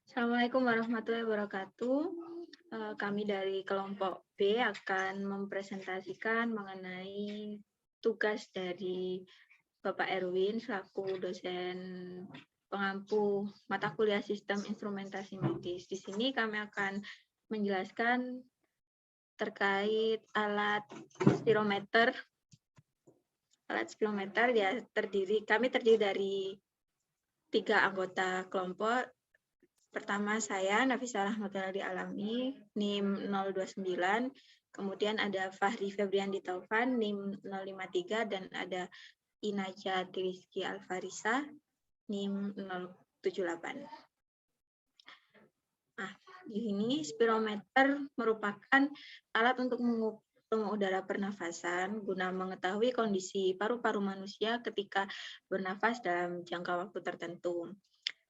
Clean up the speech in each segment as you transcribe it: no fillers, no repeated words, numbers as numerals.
Assalamualaikum warahmatullahi wabarakatuh. Kami dari kelompok B akan mempresentasikan mengenai tugas dari Bapak Erwin selaku dosen pengampu mata kuliah Sistem Instrumentasi Medis. Di sini kami akan menjelaskan terkait alat spirometer. Alat spirometer kami terdiri dari 3 anggota kelompok. Pertama saya, Nafisa Rahmatullahi Alami, NIM 029, kemudian ada Fahri Febriandi Taufan, NIM 053, dan ada Inaja Rizky Alfarisa, NIM 078. Nah, di sini spirometer merupakan alat untuk mengukur volume udara pernafasan guna mengetahui kondisi paru-paru manusia ketika bernafas dalam jangka waktu tertentu.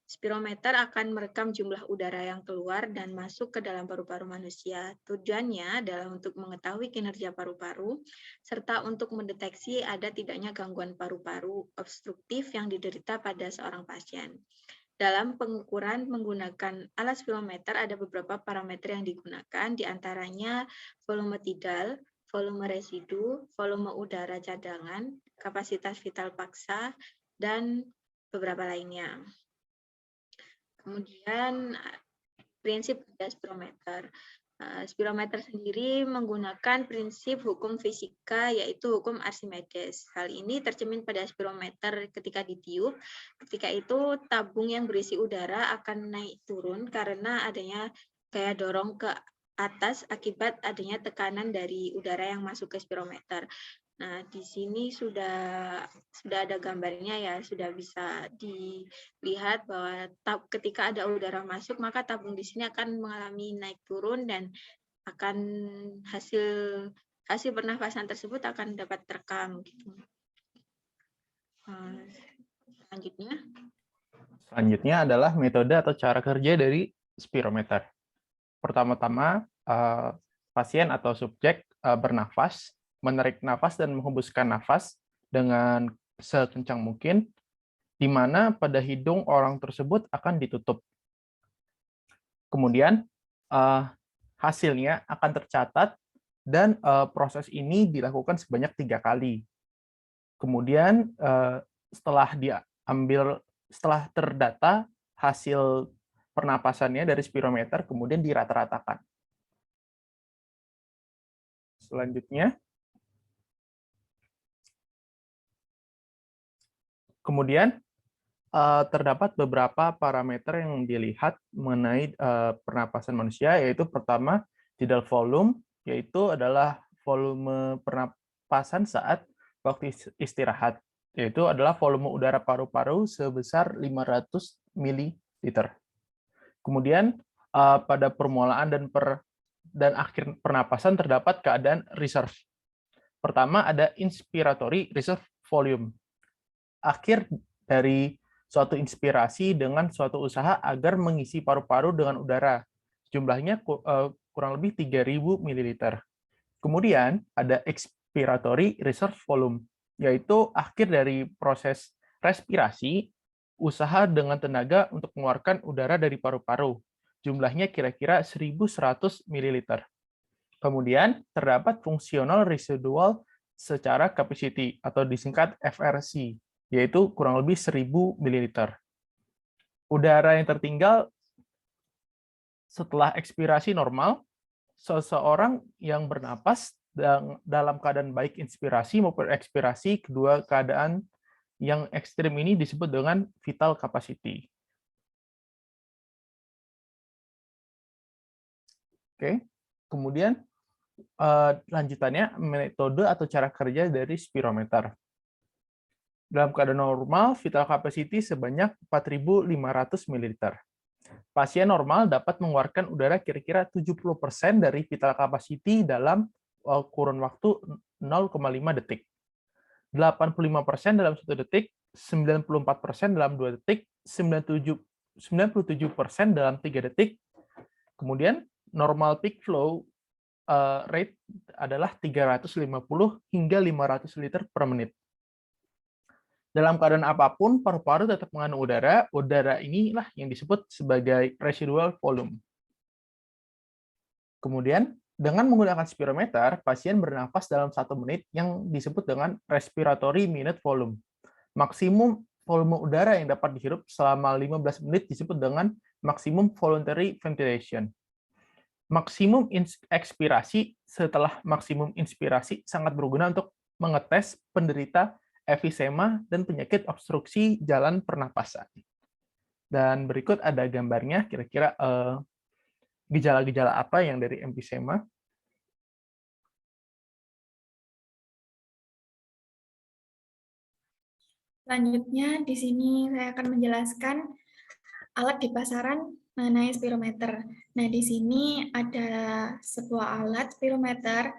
Spirometer akan merekam jumlah udara yang keluar dan masuk ke dalam paru-paru manusia. Tujuannya adalah untuk mengetahui kinerja paru-paru, serta untuk mendeteksi ada tidaknya gangguan paru-paru obstruktif yang diderita pada seorang pasien. Dalam pengukuran menggunakan alat spirometer ada beberapa parameter yang digunakan, diantaranya volume tidal, volume residu, volume udara cadangan, kapasitas vital paksa, dan beberapa lainnya. Kemudian prinsip kerja spirometer. Spirometer sendiri menggunakan prinsip hukum fisika yaitu hukum Archimedes. Hal ini tercermin pada spirometer ketika ditiup. Ketika itu tabung yang berisi udara akan naik turun karena adanya gaya dorong ke atas akibat adanya tekanan dari udara yang masuk ke spirometer. Nah, di sini sudah ada gambarnya ya, sudah bisa dilihat bahwa ketika ada udara masuk, maka tabung di sini akan mengalami naik turun dan akan hasil pernafasan tersebut akan dapat terekam gitu. Selanjutnya adalah metode atau cara kerja dari spirometer. Pertama-tama, pasien atau subjek bernafas, menarik nafas dan menghembuskan nafas dengan sekencang mungkin, di mana pada hidung orang tersebut akan ditutup. Kemudian hasilnya akan tercatat dan proses ini dilakukan sebanyak 3 kali. Kemudian setelah terdata hasil pernapasannya dari spirometer, kemudian dirata-ratakan. Selanjutnya, kemudian terdapat beberapa parameter yang dilihat mengenai pernapasan manusia, yaitu pertama, tidal volume, yaitu adalah volume pernapasan saat waktu istirahat, yaitu adalah volume udara paru-paru sebesar 500 ml. Kemudian pada permulaan dan akhir pernapasan terdapat keadaan reserve. Pertama ada inspiratory reserve volume. Akhir dari suatu inspirasi dengan suatu usaha agar mengisi paru-paru dengan udara. Jumlahnya kurang lebih 3.000 ml. Kemudian ada expiratory reserve volume, yaitu akhir dari proses respirasi, usaha dengan tenaga untuk mengeluarkan udara dari paru-paru. Jumlahnya kira-kira 1.100 ml. Kemudian terdapat fungsional residual secara capacity atau disingkat FRC, yaitu kurang lebih 1.000 ml. Udara yang tertinggal setelah ekspirasi normal, seseorang yang bernapas dalam keadaan baik inspirasi maupun ekspirasi, kedua keadaan yang ekstrim ini disebut dengan vital capacity. Oke, kemudian lanjutannya metode atau cara kerja dari spirometer. Dalam keadaan normal, vital capacity sebanyak 4.500 ml. Pasien normal dapat mengeluarkan udara kira-kira 70% dari vital capacity dalam kurun waktu 0,5 detik. 85% dalam 1 detik, 94% dalam 2 detik, 97% dalam 3 detik. Kemudian normal peak flow rate adalah 350 hingga 500 liter per menit. Dalam keadaan apapun, paru-paru tetap mengandung udara. Udara inilah yang disebut sebagai residual volume. Kemudian, dengan menggunakan spirometer, pasien bernafas dalam 1 menit yang disebut dengan respiratory minute volume. Maksimum volume udara yang dapat dihirup selama 15 menit disebut dengan maksimum voluntary ventilation. Maksimum ekspirasi setelah maksimum inspirasi sangat berguna untuk mengetes penderita emfisema dan penyakit obstruksi jalan pernapasan. Dan berikut ada gambarnya, kira-kira gejala-gejala apa yang dari emfisema. Selanjutnya, di sini saya akan menjelaskan alat di pasaran mengenai spirometer. Nah, di sini ada sebuah alat spirometer,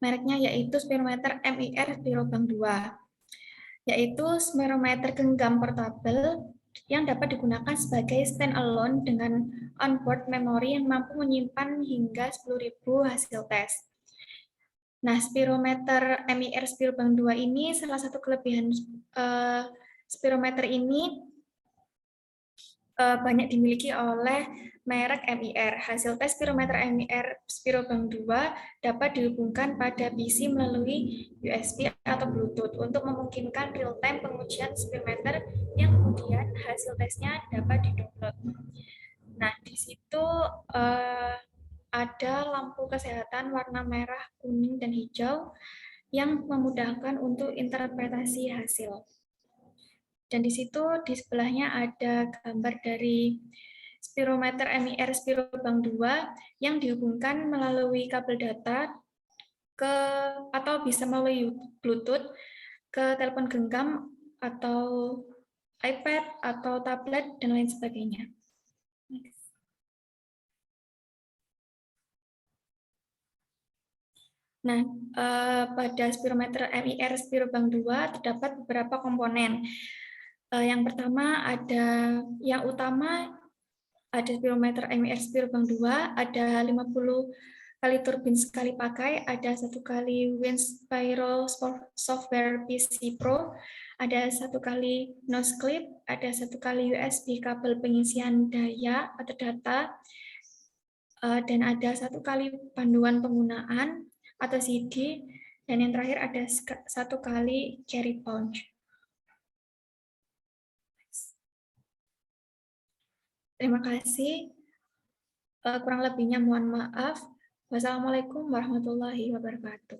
mereknya yaitu spirometer MIR Spirobank 2, yaitu spirometer genggam portable yang dapat digunakan sebagai stand-alone dengan onboard memory yang mampu menyimpan hingga 10.000 hasil tes. Nah, spirometer MIR Spirobank 2 ini salah satu kelebihan spirometer ini banyak dimiliki oleh merek MIR. Hasil tes spirometer MIR Spirobank 2 dapat dihubungkan pada PC melalui USB atau Bluetooth untuk memungkinkan real-time pengujian spirometer yang kemudian hasil tesnya dapat di-download. Nah, di situ ada lampu kesehatan warna merah, kuning, dan hijau yang memudahkan untuk interpretasi hasil. Dan di situ di sebelahnya ada gambar dari spirometer MIR Spirobank 2 yang dihubungkan melalui kabel data atau bisa melalui Bluetooth ke telepon genggam atau iPad atau tablet dan lain sebagainya. Nah, pada spirometer MIR Spirobank 2 terdapat beberapa komponen. Yang pertama yang utama ada spirometer MIR Spirobank 2, ada 50 kali turbin sekali pakai, ada 1 kali WinSpiro Software PC Pro, ada 1 kali nose clip, ada 1 kali USB kabel pengisian daya atau data, dan ada 1 kali panduan penggunaan atau CD, dan yang terakhir ada 1 kali carry pouch. Terima kasih. Kurang lebihnya mohon maaf. Wassalamualaikum warahmatullahi wabarakatuh.